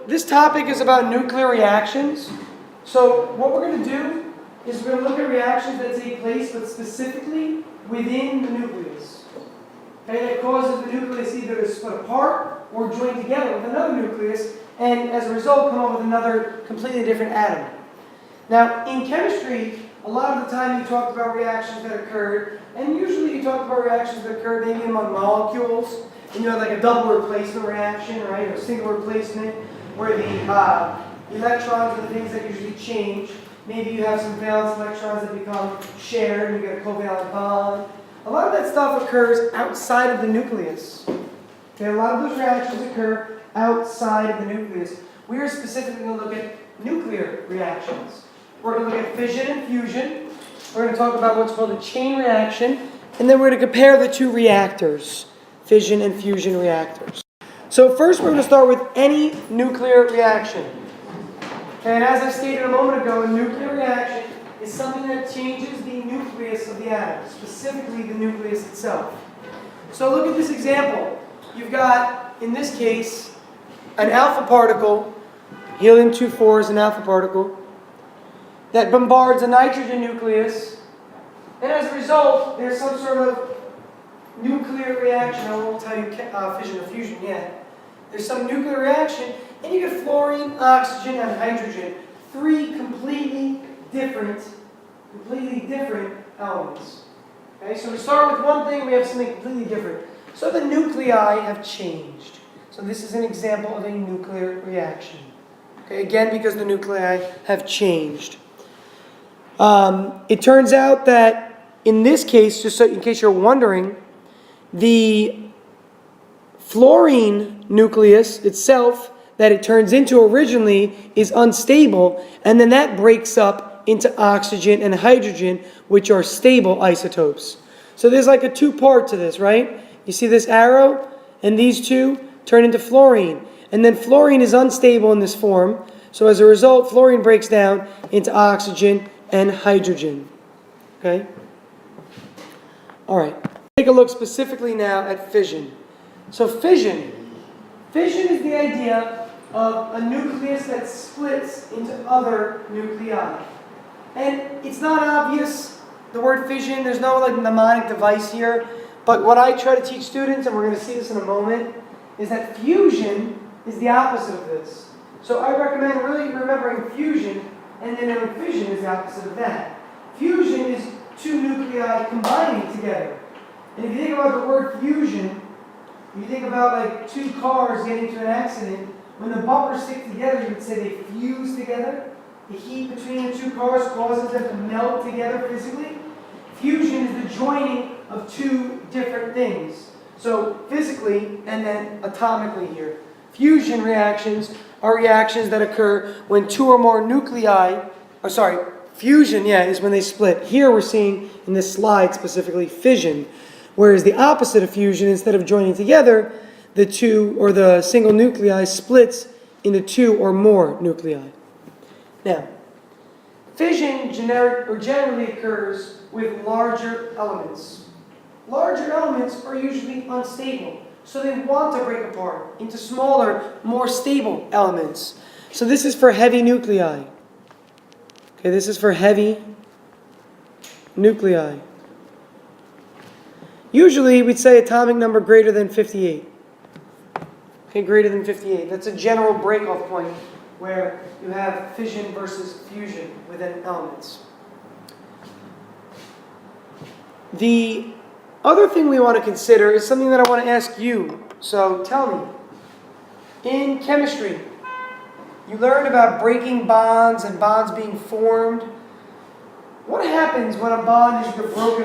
this topic is about nuclear reactions. So what we're going to do is we're going to look at reactions that take place, but specifically within the nucleus. Okay, that causes the nucleus either to split apart or join together with another nucleus, and as a result come up with another completely different atom. Now, in chemistry, a lot of the time you talked about reactions that occurred, and usually you talked about reactions that occurred maybe among molecules, and you had like a double replacement reaction, right, or a single replacement, where the electrons are the things that usually change. Maybe you have some valence electrons that become shared, and you get a covalent bond. A lot of that stuff occurs outside of the nucleus. Okay, a lot of those reactions occur outside of the nucleus. We are specifically going to look at nuclear reactions. We're going to look at fission and fusion. We're going to talk about what's called a chain reaction, and then we're going to compare the two reactors, fission and fusion reactors. So first we're going to start with any nuclear reaction. And as I stated a moment ago, a nuclear reaction is something that changes the nucleus of the atom, specifically the nucleus itself. So look at this example. You've got, in this case, an alpha particle, helium-2,4 is an alpha particle, that bombards a nitrogen nucleus, and as a result, there's some sort of nuclear reaction. I won't tell you fission or fusion yet. There's some nuclear reaction, and you get fluorine, oxygen, and hydrogen. Three completely different elements. Okay, so we start with one thing, we have something completely different. So the nuclei have changed. So this is an example of a nuclear reaction. Okay, again, because the nuclei have changed. It turns out that in this case, just so in case you're wondering, the fluorine nucleus itself that it turns into originally is unstable, and then that breaks up into oxygen and hydrogen, which are stable isotopes. So there's like a two-part to this, right? You see this arrow, and these two turn into fluorine. And then fluorine is unstable in this form, so as a result, fluorine breaks down into oxygen and hydrogen. Okay? All right. Take a look specifically now at fission. So fission is the idea of a nucleus that splits into other nuclei. And it's not obvious, the word fission, there's no like mnemonic device here, but what I try to teach students, and we're going to see this in a moment, is that fusion is the opposite of this. So I recommend really remembering fusion, and then knowing fission is the opposite of that. Fusion is two nuclei combining together. And if you think about the word fusion, you think about like two cars getting into an accident. When the bumpers stick together, you would say they fuse together. The heat between the two cars causes them to melt together physically. Fusion is the joining of two different things. So physically and then atomically here. Fusion reactions are reactions that occur when two or more nuclei, fusion, is when they split. Here we're seeing in this slide specifically fission. Whereas the opposite of fusion, instead of joining together, the two or the single nuclei splits into two or more nuclei. Now, fission generally occurs with larger elements. Larger elements are usually unstable, so they want to break apart into smaller, more stable elements. So this is for heavy nuclei. Okay, this is for heavy nuclei. Usually we'd say atomic number greater than 58. Okay, greater than 58. That's a general breakoff point where you have fission versus fusion within elements. The other thing we want to consider is something that I want to ask you. So tell me, in chemistry, you learned about breaking bonds and bonds being formed. What happens when a bond is either broken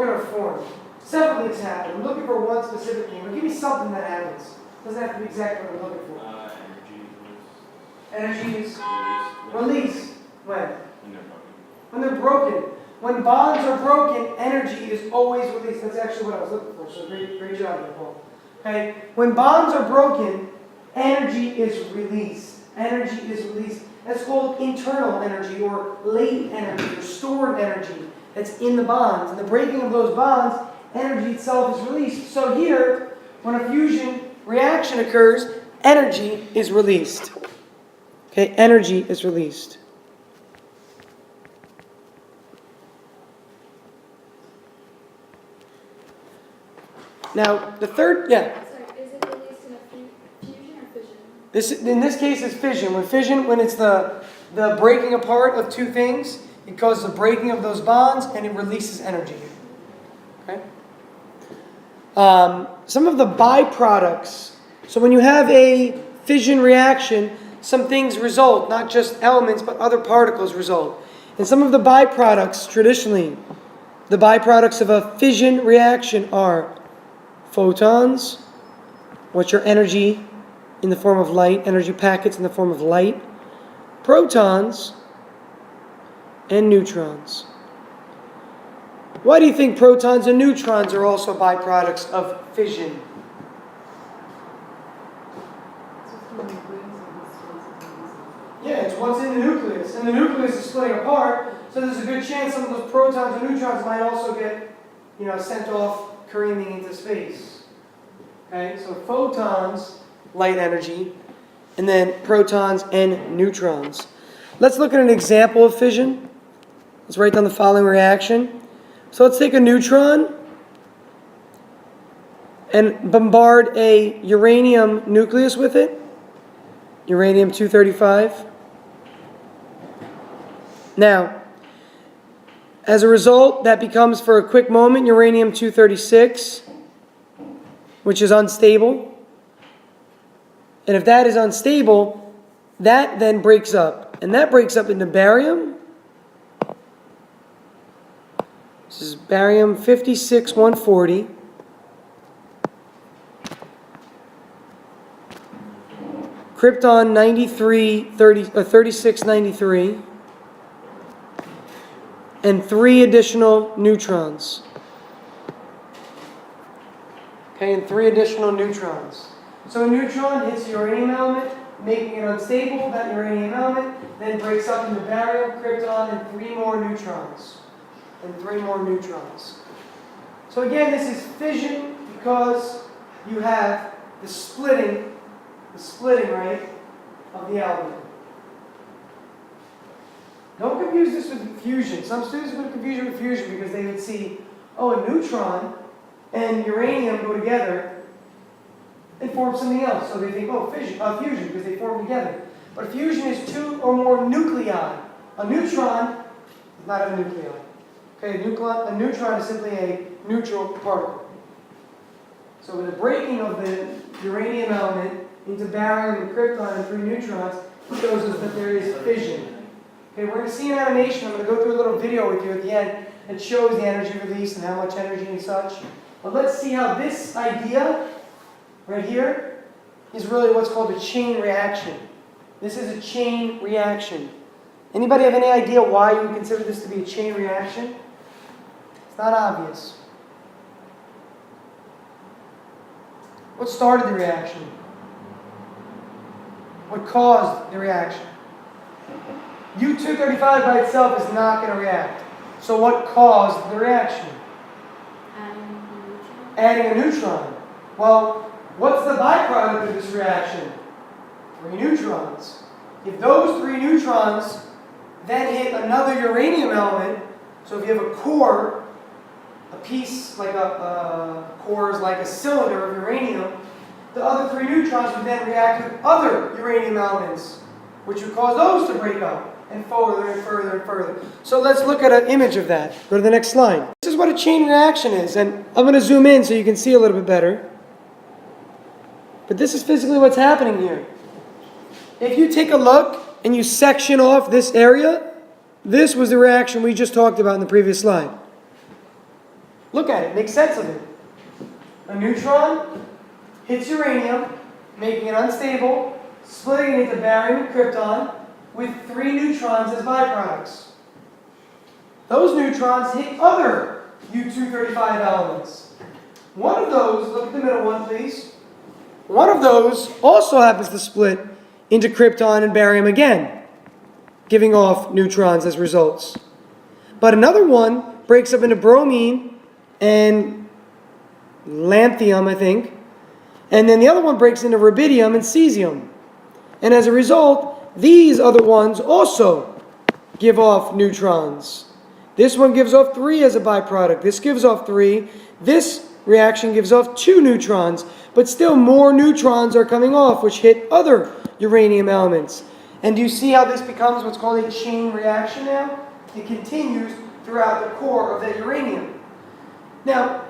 or formed? Several things happen. I'm looking for one specific thing, but give me something that happens. Doesn't have to be exactly what I'm looking for. Energy is released. When? When they're broken. When bonds are broken, energy is always released. That's actually what I was looking for. So great job, Nicole. Okay. When bonds are broken, energy is released. Energy is released. That's called internal energy or latent energy or stored energy that's in the bonds. And the breaking of those bonds, energy itself is released. So here, when a fusion reaction occurs, energy is released. Okay, energy is released. Now, the third, Sorry, is it released in a fusion or fission? in this case, it's fission. When it's the breaking apart of two things, it causes the breaking of those bonds and it releases energy. Okay? Some of the byproducts. So when you have a fission reaction, some things result, not just elements, but other particles result. And some of the byproducts, traditionally, the byproducts of a fission reaction are photons, which are energy in the form of light, energy packets in the form of light, protons, and neutrons. Why do you think protons and neutrons are also byproducts of fission? Yeah, it's what's in the nucleus. And the nucleus is splitting apart, so there's a good chance some of those protons and neutrons might also get, sent off careening into space. Okay, so photons, light energy, and then protons and neutrons. Let's look at an example of fission. Let's write down the following reaction. So let's take a neutron and bombard a uranium nucleus with it. Uranium-235. Now, as a result, that becomes, for a quick moment, uranium-236, which is unstable. And if that is unstable, that then breaks up. And that breaks up into barium. This is barium 56-140. Krypton 3693. And 3 additional neutrons. Okay, and 3 additional neutrons. So a neutron hits the uranium element, making it unstable. That uranium element then breaks up into barium, krypton, and 3 more neutrons. So again, this is fission because you have the splitting, right, of the element. Don't confuse this with fusion. Some students would confuse it with fusion because they would see, a neutron and uranium go together and form something else. So they think, fusion, because they form together. But fusion is 2 or more nuclei. A neutron does not have a nuclei. Okay, a neutron is simply a neutral particle. So with the breaking of the uranium element into barium and krypton and 3 neutrons, it shows us that there is fission. Okay, we're going to see an animation. I'm going to go through a little video with you at the end that shows the energy release and how much energy and such. But let's see how this idea right here is really what's called a chain reaction. This is a chain reaction. Anybody have any idea why you would consider this to be a chain reaction? It's not obvious. What started the reaction? What caused the reaction? U-235 by itself is not going to react. So what caused the reaction? Adding a neutron. Well, what's the byproduct of this reaction? 3 neutrons. If those 3 neutrons then hit another uranium element, so if you have a core, a piece like a core is like a cylinder of uranium, the other 3 neutrons would then react with other uranium elements, which would cause those to break up and further and further and further. So let's look at an image of that. Go to the next slide. This is what a chain reaction is, and I'm going to zoom in so you can see a little bit better. But this is physically what's happening here. If you take a look and you section off this area, this was the reaction we just talked about in the previous slide. Look at it. Make sense of it. A neutron hits uranium, making it unstable, splitting it into barium and krypton, with 3 neutrons as byproducts. Those neutrons hit other U-235 elements. One of those, look at the middle one please, one of those also happens to split into krypton and barium again, giving off neutrons as results. But another one breaks up into bromine and lanthanum, I think, And then the other one breaks into rubidium and cesium. And as a result, these other ones also give off neutrons. This one gives off 3 as a byproduct. This gives off 3. This reaction gives off 2 neutrons. But still more neutrons are coming off, which hit other uranium elements. And do you see how this becomes what's called a chain reaction now? It continues throughout the core of that uranium. Now,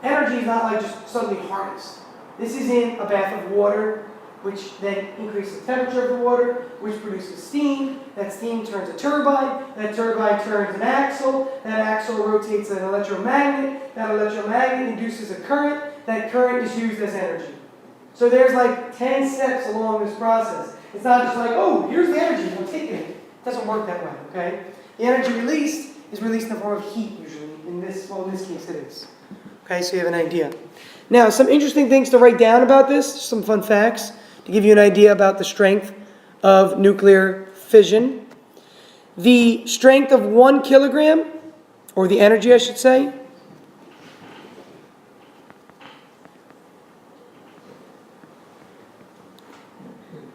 energy is not like just suddenly harnessed. This is in a bath of water, which then increases the temperature of the water, which produces steam. That steam turns a turbine. That turbine turns an axle. That axle rotates an electromagnet. That electromagnet induces a current. That current is used as energy. So there's like 10 steps along this process. It's not just like, oh, here's the energy, we'll take it. It doesn't work that way, okay? The energy released is released in the form of heat usually. In this case it is. Okay, so you have an idea. Now, some interesting things to write down about this, some fun facts to give you an idea about the strength of nuclear fission. The strength of 1 kilogram, or the energy I should say,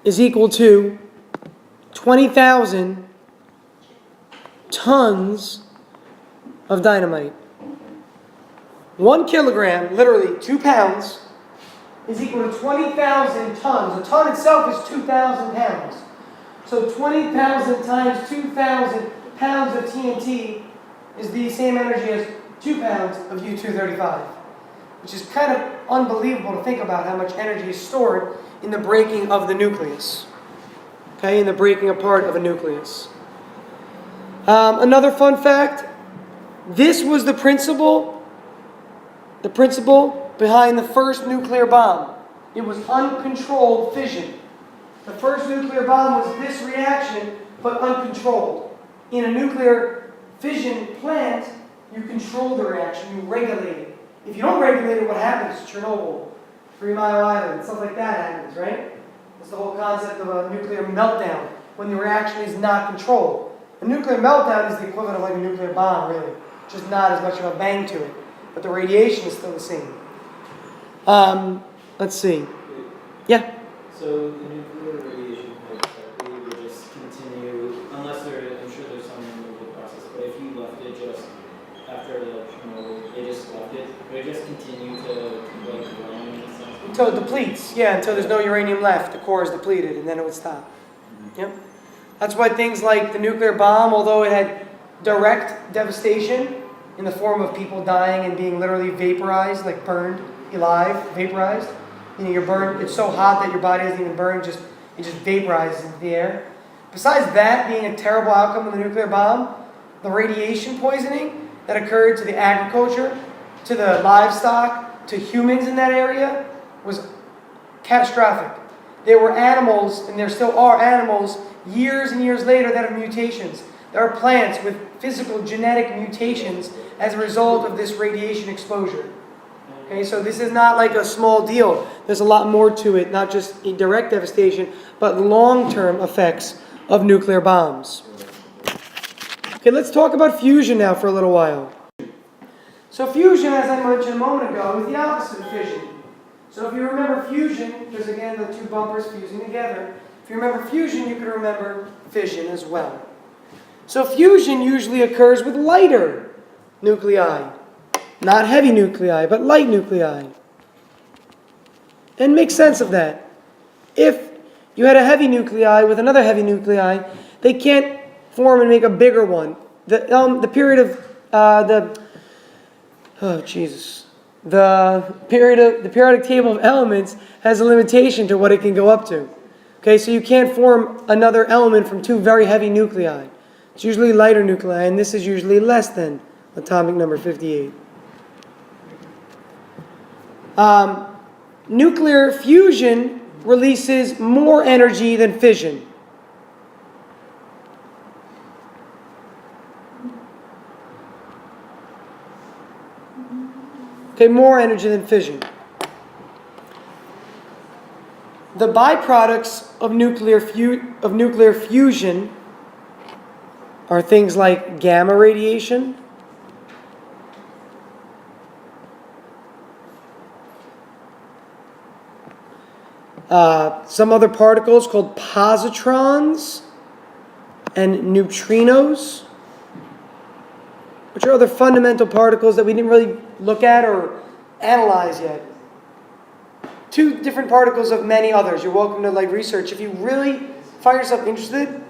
is equal to 20,000 tons of dynamite. 1 kilogram, literally 2 pounds, is equal to 20,000 tons. A ton itself is 2,000 pounds. So 20,000 times 2,000 pounds of TNT is the same energy as 2 pounds of U-235, which is kind of unbelievable to think about how much energy is stored in the breaking of the nucleus. Okay, in the breaking apart of a nucleus. Another fun fact, this was the principle behind the first nuclear bomb. It was uncontrolled fission. The first nuclear bomb was this reaction, but uncontrolled. In a nuclear fission plant, you control the reaction, you regulate it. If you don't regulate it, what happens? Chernobyl, 3 Mile Island, stuff like that happens, right? That's the whole concept of a nuclear meltdown, when the reaction is not controlled. A nuclear meltdown is the equivalent of like a nuclear bomb, really. Just not as much of a bang to it. But the radiation is still the same. Let's see. Yeah? So the nuclear radiation hypothetically would just continue, unless I'm sure there's some removal process, but if you left it just after they just left it, would it just continue to like run in a sense? Until it depletes. Yeah, until there's no uranium left. The core is depleted, and then it would stop. Yep. That's why things like the nuclear bomb, although it had direct devastation in the form of people dying and being literally vaporized, like burned alive, vaporized. You know, you're burned, it's so hot that your body doesn't even burn, it just vaporizes into the air. Besides that being a terrible outcome of the nuclear bomb, the radiation poisoning that occurred to the agriculture, to the livestock, to humans in that area was catastrophic. There were animals, and there still are animals, years and years later that have mutations. There are plants with physical genetic mutations as a result of this radiation exposure. Okay, so this is not like a small deal. There's a lot more to it, not just direct devastation, but long-term effects of nuclear bombs. Okay, let's talk about fusion now for a little while. So fusion, as I mentioned a moment ago, is the opposite of fission. So if you remember fusion, because again, the two bumpers fusing together, if you remember fusion, you can remember fission as well. So fusion usually occurs with lighter nuclei. Not heavy nuclei, but light nuclei. And make sense of that. If you had a heavy nuclei with another heavy nuclei, they can't form and make a bigger one. The period of the periodic table of elements has a limitation to what it can go up to. Okay, so you can't form another element from two very heavy nuclei. It's usually lighter nuclei, and this is usually less than atomic number 58. Nuclear fusion releases more energy than fission. Okay, more energy than fission. The byproducts of nuclear fusion are things like gamma radiation, Some other particles called positrons and neutrinos, which are other fundamental particles that we didn't really look at or analyze yet. 2 different particles of many others. You're welcome to research. If you really find yourself interested,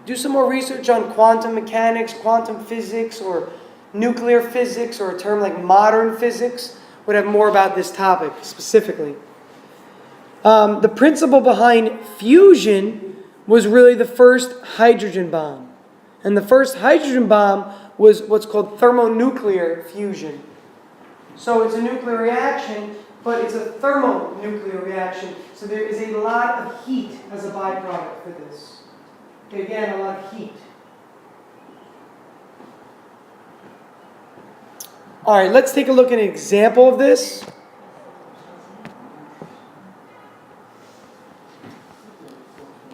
do some more research on quantum mechanics, quantum physics, or nuclear physics, or a term like modern physics would have more about this topic specifically. The principle behind fusion was really the first hydrogen bomb. And the first hydrogen bomb was what's called thermonuclear fusion. So it's a nuclear reaction, but it's a thermonuclear reaction. So there is a lot of heat as a byproduct for this. Okay, again, a lot of heat. All right, let's take a look at an example of this.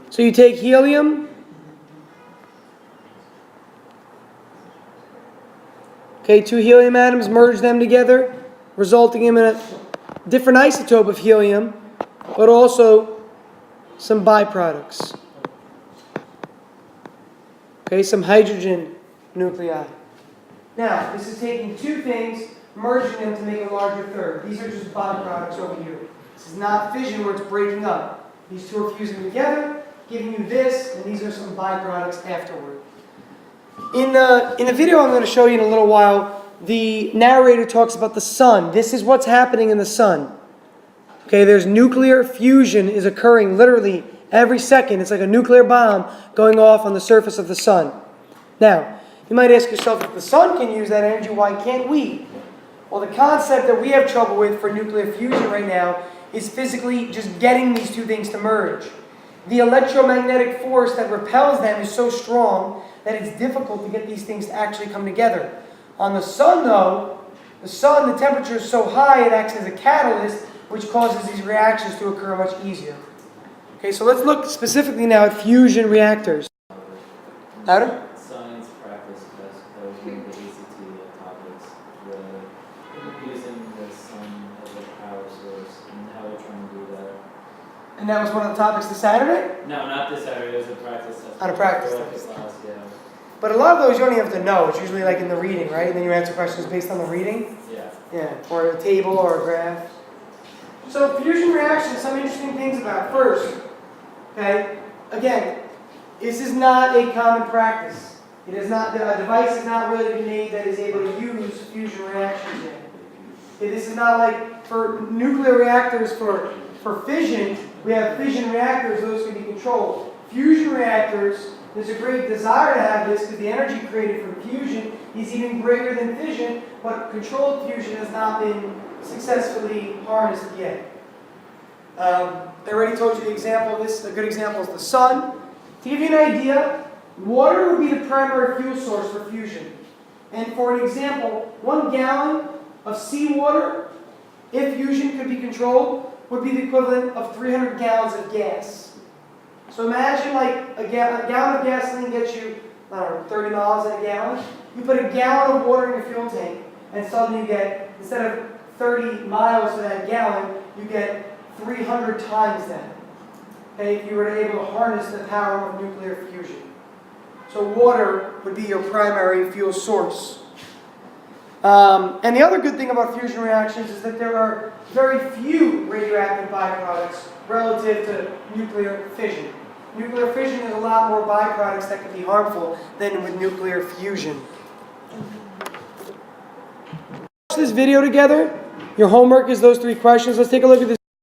So you take helium. Okay, 2 helium atoms, merge them together, resulting in a different isotope of helium, but also some byproducts. Okay, some hydrogen nuclei. Now, this is taking 2 things, merging them to make a larger third. These are just byproducts over here. This is not fission where it's breaking up. These 2 are fusing together, giving you this, and these are some byproducts afterward. In the video I'm going to show you in a little while, the narrator talks about the sun. This is what's happening in the sun. Okay, there's nuclear fusion is occurring literally every second. It's like a nuclear bomb going off on the surface of the sun. Now, you might ask yourself, if the sun can use that energy, why can't we? Well, the concept that we have trouble with for nuclear fusion right now is physically just getting these 2 things to merge. The electromagnetic force that repels them is so strong that it's difficult to get these things to actually come together. On the sun, though, the temperature is so high it acts as a catalyst, which causes these reactions to occur much easier. Okay, so let's look specifically now at fusion reactors. Louder? Science practice test that was one of the ACT topics, using the sun as a power source and how they're trying to do that. And that was one of the topics this Saturday? No, not this Saturday, it was a practice test. On a practice For like test. a class, yeah. But a lot of those you don't even have to know. It's usually like in the reading, right? And then you answer questions based on the reading. Yeah. Yeah, or a table or a graph. So fusion reactions, some interesting things about it. First, okay, again, this is not a common practice. It is not, a device is not really been made that is able to use fusion reactions yet. Okay, this is not like for nuclear reactors for fission, we have fission reactors, those can be controlled. Fusion reactors, there's a great desire to have this because the energy created from fusion is even greater than fission, but controlled fusion has not been successfully harnessed yet. I already told you the example of this. A good example is the sun. To give you an idea, water would be the primary fuel source for fusion. And for an example, 1 gallon of seawater, if fusion could be controlled, would be the equivalent of 300 gallons of gas. So imagine like a gallon of gasoline gets you, I don't know, 30 miles in a gallon. You put a gallon of water in your fuel tank, and suddenly you get, instead of 30 miles for that gallon, you get 300 times that. Okay, if you were able to harness the power of nuclear fusion. So water would be your primary fuel source. And the other good thing about fusion reactions is that there are very few radioactive byproducts relative to nuclear fission. Nuclear fission has a lot more byproducts that can be harmful than with nuclear fusion. Watch this video together. Your homework is those 3 questions. Let's take a look at this.